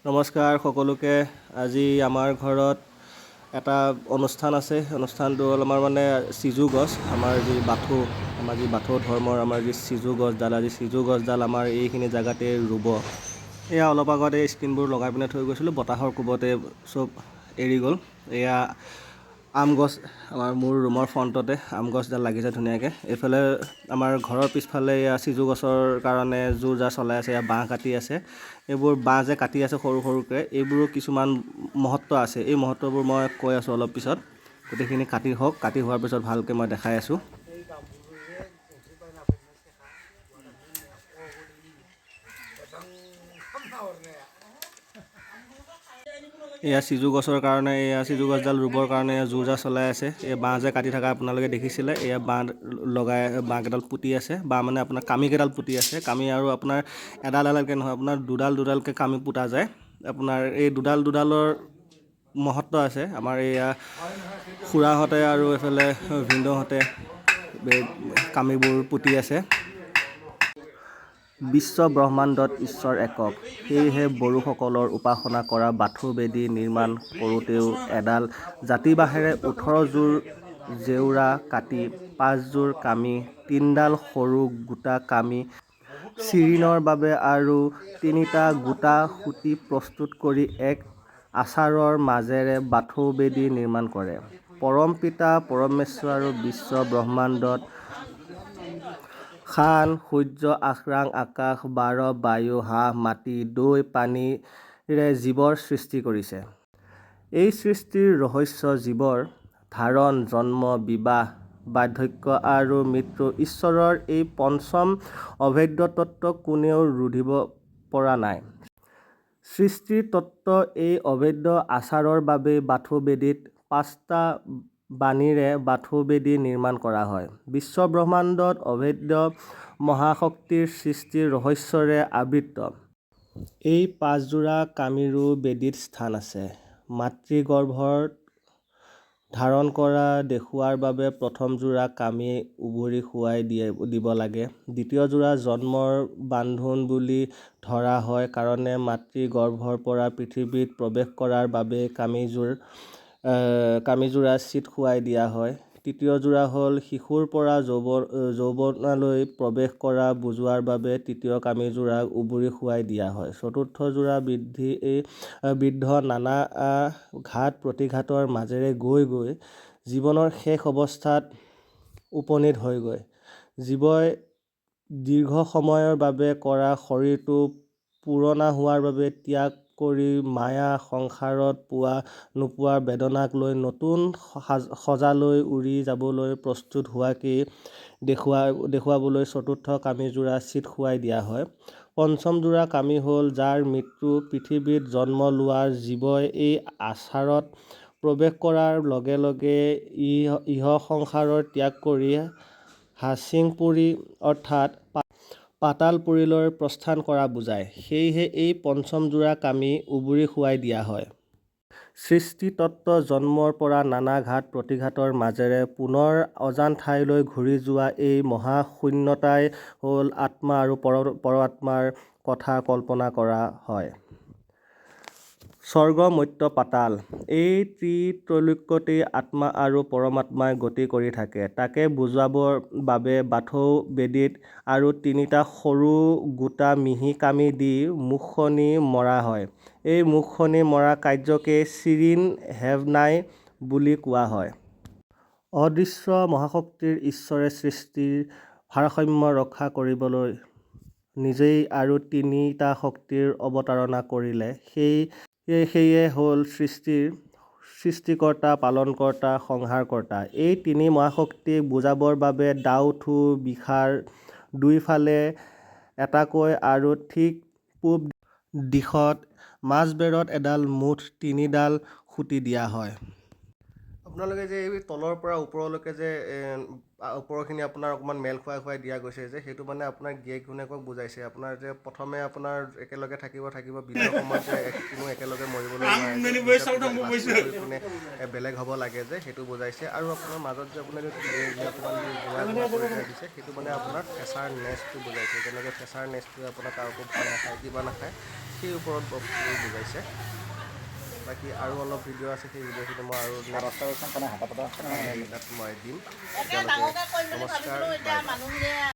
নমস্কাৰ সকলোকে। আজি আমাৰ ঘৰত এটা অনুষ্ঠান আছে। অনুষ্ঠানটো হ'ল আমাৰ চিজু গছ, আমাৰ যি বাথৌ ধৰ্মৰ আমাৰ যি চিজু গছডাল, আজি চিজু গছডাল আমাৰ এইখিনি জেগাতে ৰুব। এয়া অলপ আগতে স্ক্ৰীনবোৰ লগাই পিনে থৈ গৈছিলোঁ, বতাহৰ কোবতে চব এৰি গ'ল। এয়া আম গছ, আমাৰ মোৰ ৰুমৰ ফ্ৰণ্টতে আম গছডাল লাগিছে ধুনীয়াকৈ। এইফালে আমাৰ ঘৰৰ পিছফালে এয়া চিজু গছৰ কাৰণে জোৰ জা চলাই আছে, এয়া বাঁহ কাটি আছে। এইবোৰ বাঁহ যে কাটি আছে সৰু সৰুকৈ, এইবোৰো কিছুমান মহত্ব আছে। এই মহত্ববোৰ মই কৈ আছোঁ অলপ পিছত। গোটেইখিনি কাটি হওক, কাটি হোৱাৰ পিছত ভালকৈ মই দেখাই আছোঁ। এয়া চিজু গছৰ কাৰণে, এয়া চিজু গছডাল ৰুবৰ কাৰণে জোৰ জা চলাই আছে। এই বাঁহ যে কাটি থকা আপোনালোকে দেখিছিলে, এয়া বাঁহকেইডাল পুতি আছে। বাঁহ মানে আপোনাৰ কামিকেইডাল পুতি আছে। কামি আৰু আপোনাৰ এডাল এডালকৈ নহয়, আপোনাৰ দুডালকৈ কামি পুতা যায়। আপোনাৰ এই দুডালৰ মহত্ব আছে। আমাৰ এয়া খুৰাহঁতে আৰু এইফালে ভিনদেউহঁতে কামিবোৰ পুতি আছে। বিশ্ব ব্ৰহ্মাণ্ডত ঈশ্বৰ একক, সেয়েহে বড়োসকলৰ উপাসনা কৰা বাথৌ বেদী নিৰ্মাণ কৰোঁতেও এডাল জাতি বাঁহেৰে 18 যোৰ জেওৰা কাটি 5 যোৰ কামি, 3ডাল সৰু গোটা কামি চিৰিণৰ বাবে আৰু 3টা গোটা খুঁটি প্ৰস্তুত কৰি এক আচাৰৰ মাজেৰে বাথৌ বেদী নিৰ্মাণ কৰে। পৰম পিতা পৰমেশ্বৰ আৰু বিশ্ব ব্ৰহ্মাণ্ডত শান, সূৰ্য, আক্ৰাং, আকাশ, বাৰ, বায়ু, হাঁহ, মাটি, দৈ, পানীৰে জীৱৰ সৃষ্টি কৰিছে। এই সৃষ্টিৰ ৰহস্য জীৱৰ ধাৰণ, জন্ম, বিবাহ, বাৰ্ধক্য আৰু মৃত্যু। ঈশ্বৰৰ এই পঞ্চম অভেদ্য তত্ত্ব কোনেও ৰুধিব পৰা নাই। সৃষ্টিৰ তত্ত্ব এই অভেদ্য আচাৰৰ বাবেই বাথৌ বেদীত 5টা বাণীৰে বাথৌ বেদী নিৰ্মাণ কৰা হয়। বিশ্ব ব্ৰহ্মাণ্ডত অভেদ্য মহাশক্তিৰ সৃষ্টিৰ ৰহস্যৰে আবৃত। এই 5 যোৰা কামিৰো বেদীত স্থান আছে। মাতৃগৰ্ভত ধাৰণ কৰা দেখুওৱাৰ বাবে প্ৰথম যোৰা কামি উভৰি শুৱাই দিব লাগে। দ্বিতীয় যোৰা জন্মৰ বান্ধোন বুলি ধৰা হয় কাৰণে মাতৃগৰ্ভৰ পৰা পৃথিৱীত প্ৰৱেশ কৰাৰ বাবে কামিযোৰা চিত শুৱাই দিয়া হয়। তৃতীয় যোৰা হ'ল শিশুৰ পৰা যৌৱনলৈ প্ৰৱেশ কৰা বুজোৱাৰ বাবে তৃতীয় কামিযোৰাক উভৰি শুৱাই দিয়া হয়। চতুৰ্থ যোৰা বৃদ্ধ নানা ঘাত প্ৰতিঘাতৰ মাজেৰে গৈ জীৱনৰ শেষ অৱস্থাত উপনীত হয়গৈ। জীৱই দীৰ্ঘ সময়ৰ বাবে কৰা শৰীৰটো পুৰণা হোৱাৰ বাবে ত্যাগ কৰি মায়া সংসাৰত পোৱা নোপোৱাৰ বেদনাক লৈ নতুন সজালৈ উৰি যাবলৈ প্ৰস্তুত হোৱাকেই দেখুৱাবলৈ চতুৰ্থ কামিযোৰা চিত শুৱাই দিয়া হয়। পঞ্চম যোৰা কামি হ'ল যাৰ মৃত্যু। পৃথিৱীত জন্ম লোৱা জীৱই এই আচাৰত প্ৰৱেশ কৰাৰ লগে লগে ইহ সংসাৰৰ ত্যাগ কৰি হাচিংপুৰী অৰ্থাৎ পাতালপুৰীলৈ প্ৰস্থান কৰা বুজায়। সেয়েহে এই পঞ্চম যোৰা কামি উভৰি শুৱাই দিয়া হয়। সৃষ্টি তত্ত্ব জন্মৰ পৰা নানা ঘাত প্ৰতিঘাতৰ মাজেৰে পুনৰ অজান ঠাইলৈ ঘূৰি যোৱা এই মহাশূন্যতাই হ'ল আত্মা আৰু পৰমাত্মাৰ কথা কল্পনা কৰা হয়। স্বৰ্গ, মৰ্ত্য, পাতাল এই ত্ৰিলৈক্যতেই আত্মা আৰু পৰমাত্মাই গতি কৰি থাকে। তাকে বুজাবৰ বাবে বাথৌ বেদীত আৰু 3টা সৰু গোটা মিহি কামি দি মুখখনি মৰা হয়। এই মুখখনি মৰা কাৰ্যকেই চিৰিণ হেবনাই বুলি কোৱা হয়। অদৃশ্য মহাশক্তিৰ ঈশ্বৰে সৃষ্টিৰ ভাৰসাম্য ৰক্ষা কৰিবলৈ নিজেই আৰু 3টা শক্তিৰ অৱতাৰণা কৰিলে। সেয়ে হ'ল সৃষ্টিকৰ্তা, পালনকৰ্তা, সংহাৰকৰ্তা। এই 3 মহাশক্তিক বুজাবৰ বাবে ডাও থু বিশাৰ দুইফালে এটাকৈ আৰু ঠিক পূব দিশত মাজবেৰত এডাল মুঠ 3ডাল খুঁটি দিয়া হয়। আপোনালোকে যে এই তলৰ পৰা ওপৰলৈকে যে ওপৰখিনি আপোনাৰ অকণমান মেল খুৱাই দিয়া গৈছে যে সেইটো মানে আপোনাৰ গিৰিয়েক ঘৈণীয়েকক বুজাইছে আপোনাৰ যে প্ৰথমে আপোনাৰ একেলগে থাকিব বিবাহৰ সময়ত যে কোনো একেলগে মৰিবলৈ নোৱাৰে বেলেগ হ'ব লাগে যে সেইটো বুজাইছে আৰু আপোনাৰ মাজত যে আপোনাক অকণমান দিছে সেইটো মানে আপোনাৰ ফেঁচাৰ নেচটো বুজাইছে যেনেকৈ ফেঁচাৰ নেচটোৱে আপোনাৰ কাৰোকো ভয় নাখায় কিবা নাখায় সেই ওপৰত বুজাইছে বাকী আৰু অলপ ভিডিঅ' আছে সেই ভিডিঅ'খিনি মই আৰু তাত মই দিম। নমস্কাৰ।